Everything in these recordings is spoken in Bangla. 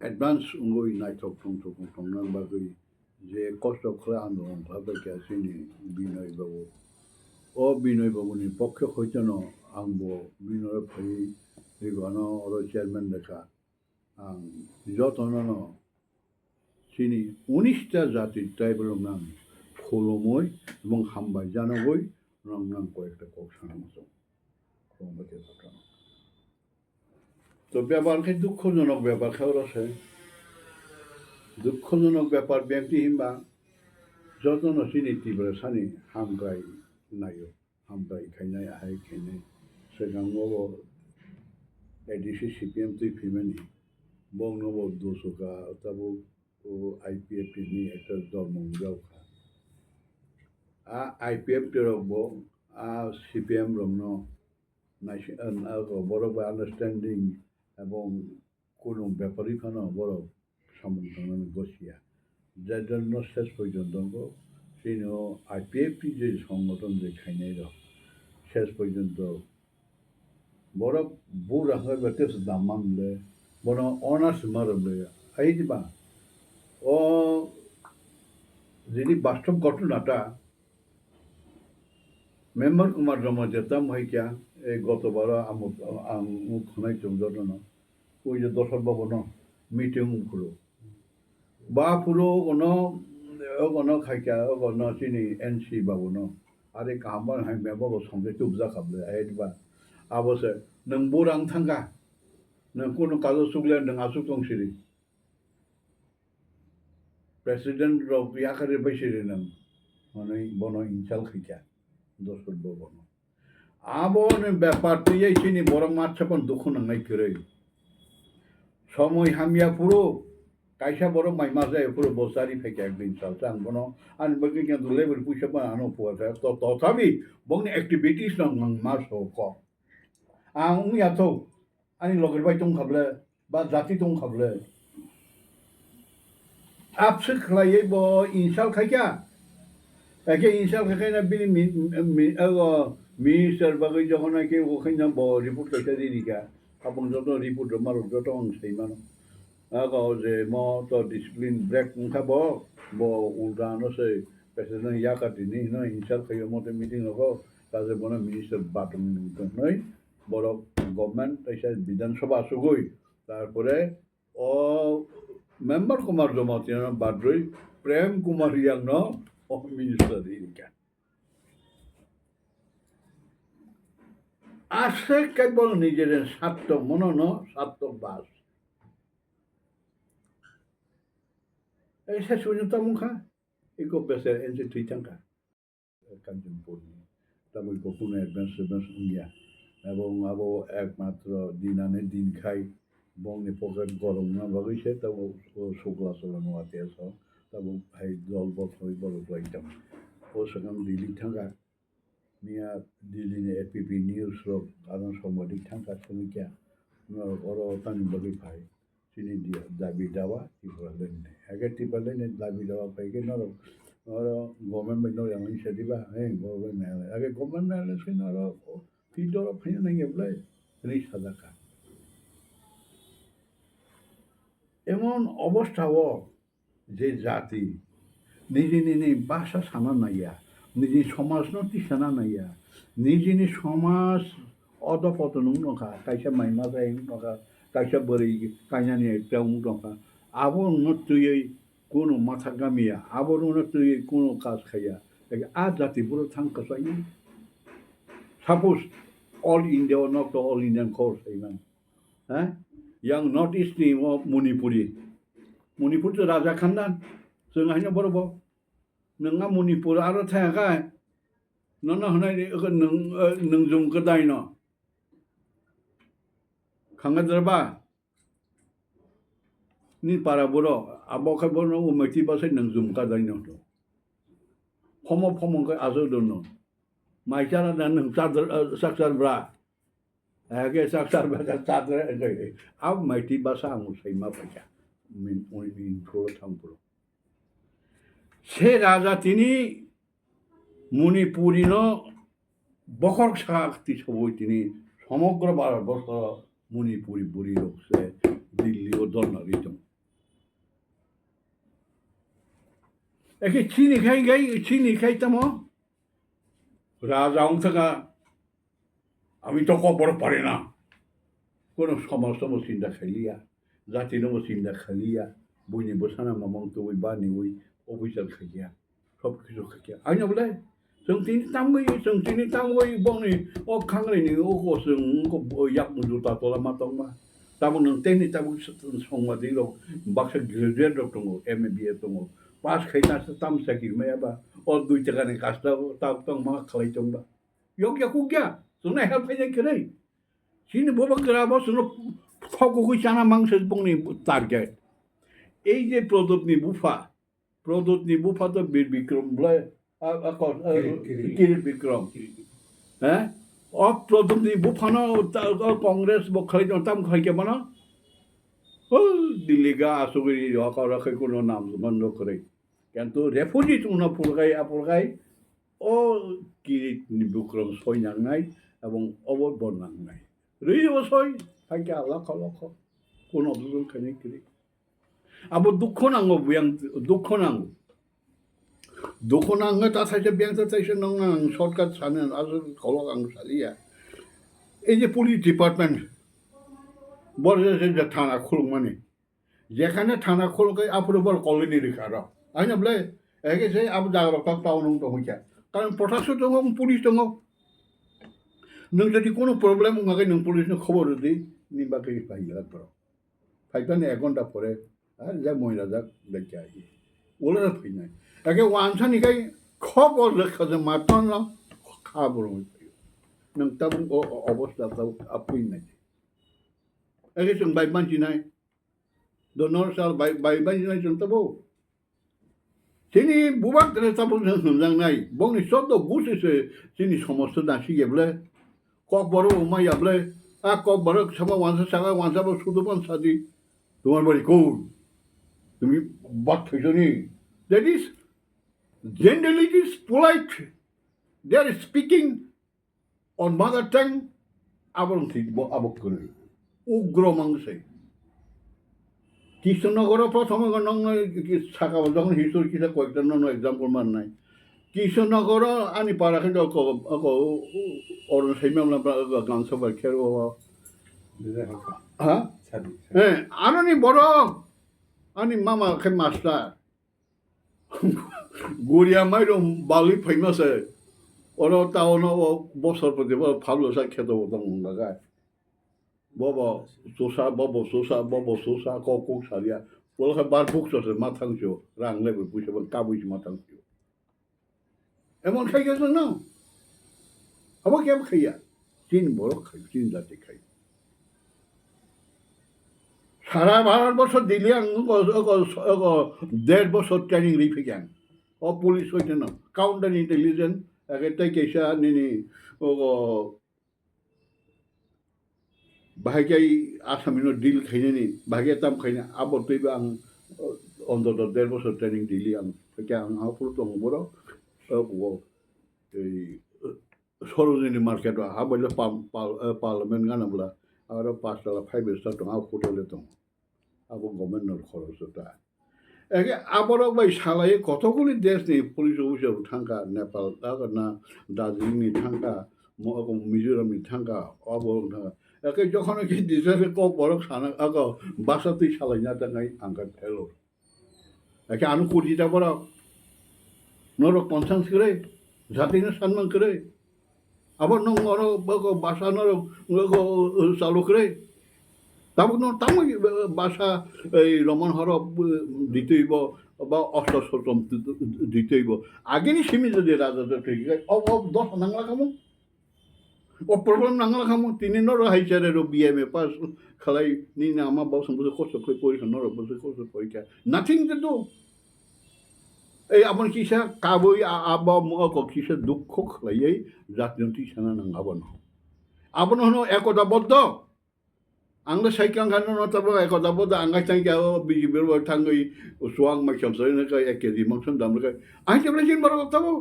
advance ungoi naitok tong nang bagui je kosto khla andong bhabe kya sini binoi babu o binoi babu ni pokkhe khoitono angbo binoi phai rigono oro chairman dekha ang jotono sini 19টা জাতির ট্রাইবেল নাম খোলমই এবং হামবাই জানাবই রং নাম কয়েকটা কক সানামতো তো ব্যাপারকে দুঃখজনক ব্যাপার খেয়াল আছে দুঃখজনক ব্যাপার ব্যক্তি হিমবা যতন চিনি তীব্র সানি হামগাই নাইও হামগাই খাইনাই আহাই খাইনাই সেগাংবাবো এডিসি সিপিএম তুই ফিমেনি বংনব দোসকা তাবো ও IPF ni একটা দলমং যাওখা IPF রকবো CPM রংনো বড় আন্ডারস্ট্যান্ডিং এবং কোনো ব্যাপারই খানো বড় সম্বন্ধ বসিয়া যার জন্য শেষ পর্যন্ত সেই IPF যে সংগঠন যে খাইনাই শেষ পর্যন্ত বড় বুড়া হয়ে বেটেস দাম মানলে বড় অনার্স মারলে এই দিবা ও যিনি বাস্তব ঘটনাটা মেম্বার কুমার জমা যেতাম হইকা এই গতবার মুখ খনাই চৌধুরী ওই যে দশর ভবন মিটিং পুরো বা পুরো কোনো খাইকা কোনো চিনি NC বাবুন আরে কাহাবার হাই মেম্বার সঙ্গে টুবজা খাবলে আইবা আবসে নং বুরাং থাঙ্গা নং কোনো কাজও সুগলে নং আসুক দংসিরি প্রেসিডেন্ট ইয়াকারে বাইসিরি নং মানে বন ইনসাল খাইকা দশর ভবন আবন ব্যাপার তুই চিনি বড় মাছ ছাপন দুঃখ নাঙ্গাই করে সময় হামিয়া পুরো কাইসা বড় মাইমা যায় পুরো বসারি ফেকে একদিন চালছে আন কোনো আন বাকি কিন্তু লেবার পুষে পান আনো পোয়া তো তথাপি বংনি অ্যাক্টিভিটিস নং মাস হোক ইয়াথ আনি লগের বাই দं খাবলে বা জাতি দं খাবলে আপসে খাইয়ে ব ইনসাল খাইকা একে ইনসাল খাইকাই না বিনি মিনিস্টার বাকি যখন নাকি ওখানে রিপোর্ট খাইতে দিদিকা আপন যত রিপোর্ট মারো যত সেই মানো যে ম তো ডিসিপ্লিন ব্রেক খাব ব উল্টানো সে প্রেসিডেন্ট ইয়াকাটি নি ন ইনসাল খাইয়ে মতে মিটিং হব তাদের বনে মিনিস্টার বাটন নয় বড় গভর্নমেন্ট তাই বিধানসভা আসুগই তারপরে ও মেম্বার কুমার জমাতি বাদ্রই প্রেম কুমার ইয়াং ন ও মিনিস্টার দিদিকা আসে কেবল নিজের স্বার্থ মনন স্বার্থ বাস এই শেষ পর্যন্ত মুখা এগো বেসের এনসি থুই থাকা কাঞ্চন পড়ি তারপর কোনো অ্যাডভান্স ইয়া এবং আবো একমাত্র দিন আনে দিন খাই বংনি পকেট গরম না বাগিছে তাবো শুক্লা চলানো আতে আস তাবো ভাই জল বছর বড় লাইতাম ও সেখান দিল্লি থাকা নিয়া দিল্লি APP নিউজ রক কারণ সাংবাদিক থাকা শ্রমিকা বড় তানি বাকি ভাই চিনি দিয়া দাবি দাওয়া ত্রিপুরা লেনে আগে ত্রিপুরা লেনে দাবি দাওয়া পাইকে নর গভর্নমেন্ট বাই নর ইনিশিয়েটিভ হ্যাঁ গভর্নমেন্ট আগে গভর্নমেন্ট সে নর ফিডর ফাইনা নাই বলে রিস হাজাকা এমন অবস্থাও যে জাতি নিজে নিজে ভাষা সানা নাইয়া নিজে সমাজ নতি সানা নাইয়া নিজে সমাজ অধপতন নখা কাইসা মাইমা যায় নখা কাইসা বড়ি কাইনানি একটা নখা আবর উন্নতই কোনো মাথা গামিয়া আবর উন্নতই কোনো কাজ খাইয়া আ জাতি পুরো থাঙ্কা চাই suppose all India not all Indian course এইমান হ্যাঁ yang North East ni Manipuri তো রাজা খানদান जों हायनो बरब नोंहा मणिपुर आरो थायाखै नोंना होनाय नों जों गदाय न खांगाद्रबा नि पारा बर' आबखाय बर' उमेति बासै नों जों गदाय न तो फमखै आजो दन माइचारा नों साक्षार ब्रा आगे साक्षार ब्रा साक्षार अब माइति बासा आं सैमा फैसा मिन थोर थांपुर से राजा तिनी मणिपुरी बखर शक्ति सबै तिनी समग्र भारतवर्ष मणिपुरी बुरी लोक से दिल्ली और दलनारी একে চিনি খাইতাম রাজা থাকা আমি তো কবর পারে না কোনো সমাজ চিন্তা খাইলিয়া জাতি নব চিন্তা খাইলিয়া বইনি বসানা মামং তো ওই বানি ওই অফিসার খাইয়া সব কিছু খাইয়া আইনা বলে जों दिनै तामगै बंनि अ खांग्रायनि अ जों याक मुजु तातला मातंमा ताबो नों तेनि ताबो संवादि दं बाक्सा ग्रेजुएट दं एमए दं पास खायनासो ताम साखि मायाबा अ 2 टाकानि कास्टा ताब तं मा खालायदोंबा यक गया जोंना हेल्प फैनाय करे सिनि बुबाग्रा बसनो फगुगै जाना मांसो बंनि टारगेट এই যে প্রদত্তনি বুফা তো বীর বিক্রম বলে কিরিট বিক্রম হ্যাঁ অপ্রদত্তনি বুফানো কংগ্রেস বখাই তাম খাইকে মানো দিল্লিগা আসুগিরি রাখে কোনো নাম বন্ধ করে কিন্তু রেফুজি উনা ফুলগাই ও কিরিট বিক্রম সইনাংনাই এবং অবর নাংনাই রইব সই খাইকে আলাখ কোনো দুজন খানি কিরি আবার দুঃখ নাঙ্গো দুঃখ নাঙ্গো তা থাকছে ব্যাংক চাইছে নং সরকার সানে আজ খলক আং সালিয়া এই যে পুলিশ ডিপার্টমেন্ট বড় যে থানা খুলুক মানে যেখানে থানা খুলকে আপনি বড় কলোনি রেখা র আইনা বলে একে সে আপ জাগ্রত টাউন দं হইছে কারণ প্রশাসন দं পুলিশ দं नों যদি কোনো প্রবলেম হঙাকে নং পুলিশनो খবর দি নিবাকে পাইলা তো ফাইতানে 1 ঘন্টা পরে আর যা মহিলা যা দেখে আই ওলা ফিনাই একে ওয়ানসানিকাই খবর লেখা যে মাতন না খাবর নং তাব অবস্থা তাও আপনি নাই একে जों বাই মানছি নাই দনর সাল বাই নাই जों তাবো তিনি বুবাগ্রা তাবো जों নাই বংনি সদ্য গুছিছে তিনি সমস্ত দাসি গেবলে কক বড় উমাইয়াবলে আ কক বড় সব ওয়ানসা সাগা ওয়ানসা সুদপন সাদি তোমার বাড়ি কোন তুমি বাদ হইছো নি that is generally it is polite they are speaking on mother tongue abon thik abok kore ugro mangse Krishnanagar প্রথমে নং সাকা যখন হিস্টোরি কিসা কয়েকটা নন এক্সাম্পল মান নাই কৃষ্ণনগর আনি পারাখে অরণ সাইমাম গান সবার খের হ্যাঁ হ্যাঁ আনি বড় আনি মামা খে মাস্টার গড়িয়া মাইরম বালি ফাইমাসে ওর টাউন বছর প্রতি ভাবলো সা খেতে দং লাগায় বব সোসা কক সারিয়া বলকে বার বুকসে মাথাংসো রাং লেবে বুঝে কাবুইছে মাথাংসো এমন খাই গেছে না আবার কেমন খাইয়া চীন বড় খাই চীন জাতি খাই সারা ভারতবর্ষ দিল্লি 1.5 বছর ট্রেনিং রিফি গ্যাং ও পুলিশ হইতে না কাউন্টার ইন্টেলিজেন্স একটাই কেসা নিনি বাহাই আসামিনো ডিল খাইনি বাহাই তাম খাইনি আবার তৈব আং অন্তত 1.5 বছর ট্রেনিং দিলি আং আফুর দं বড় এই সরোজিনী মার্কেট হাবাইলে পার্লামেন্ট গানাবলা আর 5 টাকা 5 স্টার দं আ হোটেলে দं আবো গভর্নমেন্টের খরচটা একে আবার ভাই সালায়ে কতগুলি দেশ নেই পুলিশ অফিসার থাকা নেপাল না দার্জিলিংনি থাকা মিজোরামনি থাকা অবরং থাকা একে যখন কি দিশারে কক বড় সানা বাসাতেই সালাই না তাই আঙ্কা ফেলো একে আনু কুড়িটা বড় নর কনসান্স করে জাতিনো সম্মান করে আবার নং বাসা নর চালু করে তামই বাসা এই রমন হরফ দিতেইব বা অষ্টম দিতেইব আগেরই সীমিত যে রাজা ঠিক দশ নাংলা খামো ও প্রবলেম নাংলা খামো তিনি নর হাইচারে বিএমএ পাস খালাই নি না আমার বসে বসে কষ্ট করে পরীক্ষা নর বসে কষ্ট পরীক্ষা নাথিং তো এই আমার কিসা কাবই আবা কিসা দুঃখ খালাই জাতীয় টিসানা নাঙ্গাবন আবন হনো একতাবদ্ধ आंनो साइकांगानो नताबो एकदाबो दा आंगा थांगाव बिजिबेर थांगै सुवां माइसम सयने का एक केजी मंगसन दामले आइ जेब्ला जिन बारो ताबो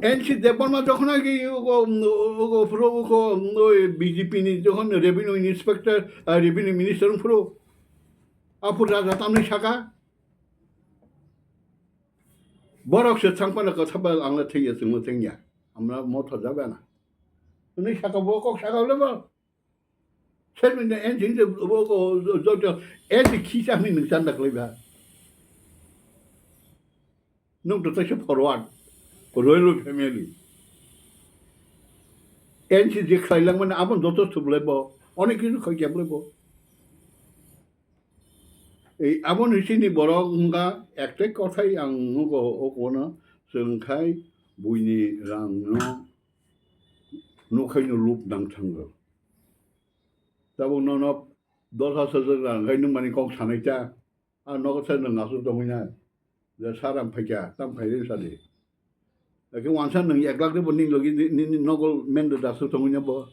एनसी देबनमा যখন আগে পুরো ওই বিজেপি নি যখন রেভিনিউ ইন্সপেক্টর রেভিনিউ মিনিস্টার পুরো Apu raja tamni Sakha. Borok se tangpana ko thabal angla theiya singmo thengya. Amra motor jabana. Ni Sakha bokok Sakha leba. Seven the engine the boko zojo every key something in Santa Clara. No to touch forward. For royal family. Engine the Kailaman Abon Dotos to Blebo. Only can you get Blebo. Abon is in the Boronga, acted Kotai and Nugo Okona, Sunkai, Buini Rang no kind of loop down tangle. That will not up those houses and random money called Sanita. I'm not sending us to Domina. The Saram Paka, some Payasadi. Like one son, and Yaglak the Boning Nogal mended us to Tominabo.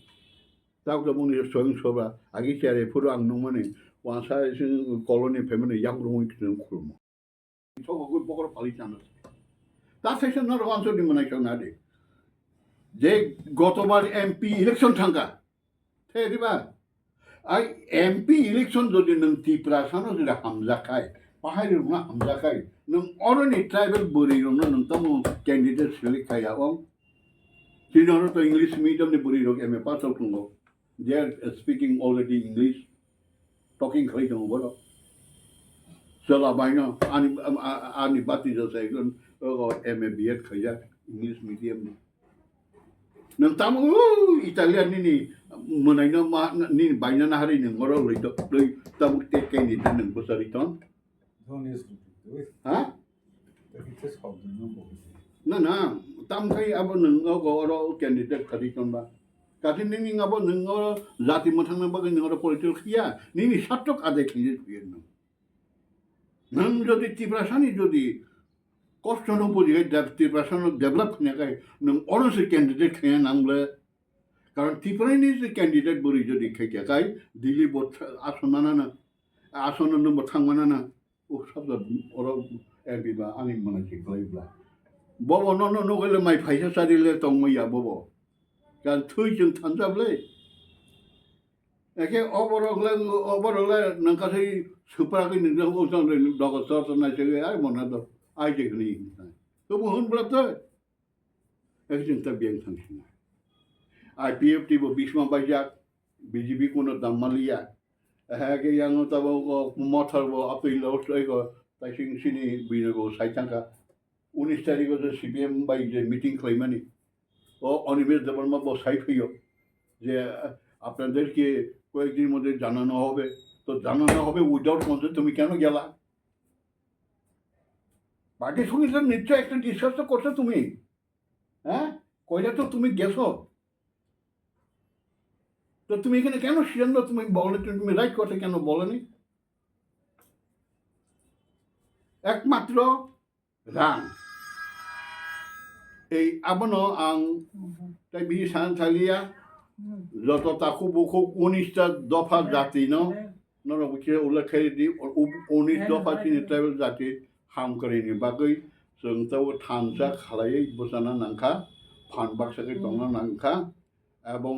Talk the money is showing sober. I get a put on no money. One side is in colony permanent young room in Kurum. It's all a good book of politicians. That is not one to the They got over MP election tanga. Terrible. I MP election do the Tiprasano de Hamzakai. Pahiruna Hamzakai. No already tribal Buriro, no Tamu candidates select Kayawam. You know to English medium the Buriro and a part of Tungo. They are speaking already English, talking Clayton over. So Labina, Ani Bati the second, or MBA at Kayak, English medium. Nang tamu Italian ni munay na ni bayan na hari ni ngoro rito tamu take ni tan ng posariton. Ha? Na tam kay abo ng ngoro candidate kariton ba. Kasi ni ngabo ng ngoro zati mo thang ba ng ngoro political kiya ni satok ade candidate piyen no. Nang jodi Tiprasani jodi Kostono budiga Tiprasano develop nakai nung orange candidate kaya namle karon Tiprasani is the candidate buri jodi kaya kai Delhi bot asonana na asonan no thangmana na o sabda oro MP ba ani mana chiklai bla bobo no gele mai phaisa sarile tongmaya bobo kan thui jung thanjable eke overall nangkasai supra ki ningdang usang re dogo sort na chege ai monado ai je gni to mohon blata ekjun ta bien thangsin Ipft bo bisma bajak BJP kono dammalia ke yang ta bo mothar bo apil losai ko ta sing sini bine bo saitangka 19 তারিখ যে CPM বাই যে মিটিং কইমানি ও অনিমেষ দেববর্মা বসাই হইল যে আপনাদেরকে কয়েকদিনের মধ্যে জানানো হবে তো জানানো হবে উইদাউট কনসেন্ট তুমি কেন গেলা পার্টির সঙ্গে তো নিশ্চয় একটা ডিসকাস তো করছো তুমি হ্যাঁ কইলে তো তুমি গেছো তো তুমি এখানে কেন সিদ্ধান্ত তুমি বলে তুমি রাইট কথা কেন বলনি একমাত্র রাং এই আবনো আং তাই বিজি সানথালিয়া যত তাকু বুকু 19টা দফা জাতি নরবুকে উল্লেখে দি 19 দফা চিনি ট্রাইবেল জাতি হাম করেনি বাগৈ जों তাও থানসা খালাই বসানা নাংখা ফানবাকসাকে দংনা নাংখা এবং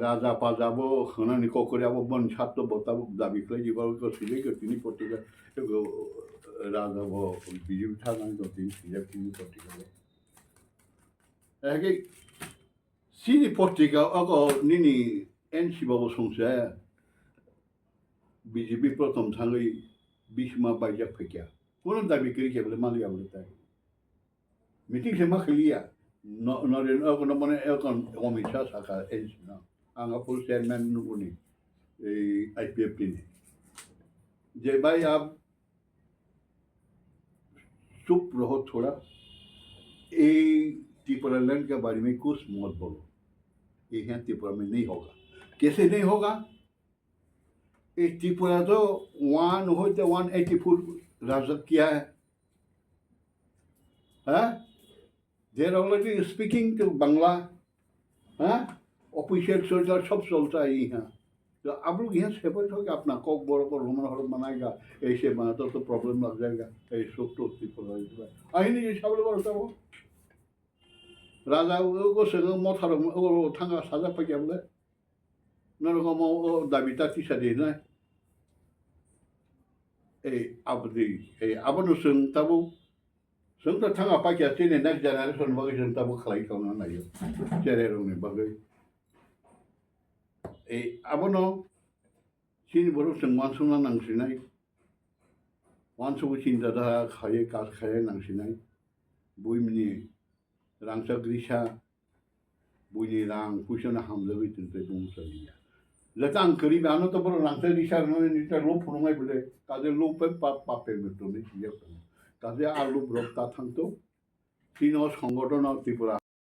রাজা পাজাবো খানানি ককরিয়াবো বন ছাত্র বতাবো দাবি খাই দিবাবো সিলে গতিনি পত্রিকা রাজা বো বিজেপি থানায় গতিনি সিলে তিনি পত্রিকা একে সিনি পত্রিকা অগো নিনি এনসিবাবো সংসা বিজেপি প্রথম থাঙ্গই বিসমা বাইজাক ফেকিয়া কোনো দাবি করি কেবলে মালিয়া বলে তাই মিটিং সে মাখলিয়া নরেন অগো মানে এখন অমিত শাখা এনসি না आंगा फुल चेयरमैन नुकुनी IPFT ने जे भाई आप चुप रहो थोड़ा ये त्रिपुरा लैंड के बारे में कुछ मत बोलो ये यहाँ त्रिपुरा में नहीं होगा कैसे नहीं होगा ये त्रिपुरा तो 184 राजक किया है they are already speaking to Bangla official soldier सब चलता है यहाँ तो आप लोग यहाँ सेपरेट हो गया अपना कोक बोरो को रोमन हर बनाएगा ऐसे बनाता तो प्रॉब्लम लग जाएगा ऐसे सब तो आई नहीं ये सब लोग बोलता वो राजा वो संग मोथर वो थांगा साजा पक्या बोले नरको मो दाबिता तीसा देना abono जों tabu जों थ थाङा पाकिया चेने नेक्स्ट जेनेरेसन बागै जों tabu खालायखावना नायो जेनेरंनि बागै abono sin boro जों मानसुना नांसिनाय मानसुबो sin दादा खाये कास खाये नांसिनाय बुइमनि रांसा ग्रिसा बुइनि रां पुइसना हामलबि तिनते बुंसलिया Latang keri bano to bro lang tadi sarno ni ta lo phunung ai bule kaje lo pe pa pe beto ni siya kaje alu brok ta thang to tino সংগঠন ত্রিপুরা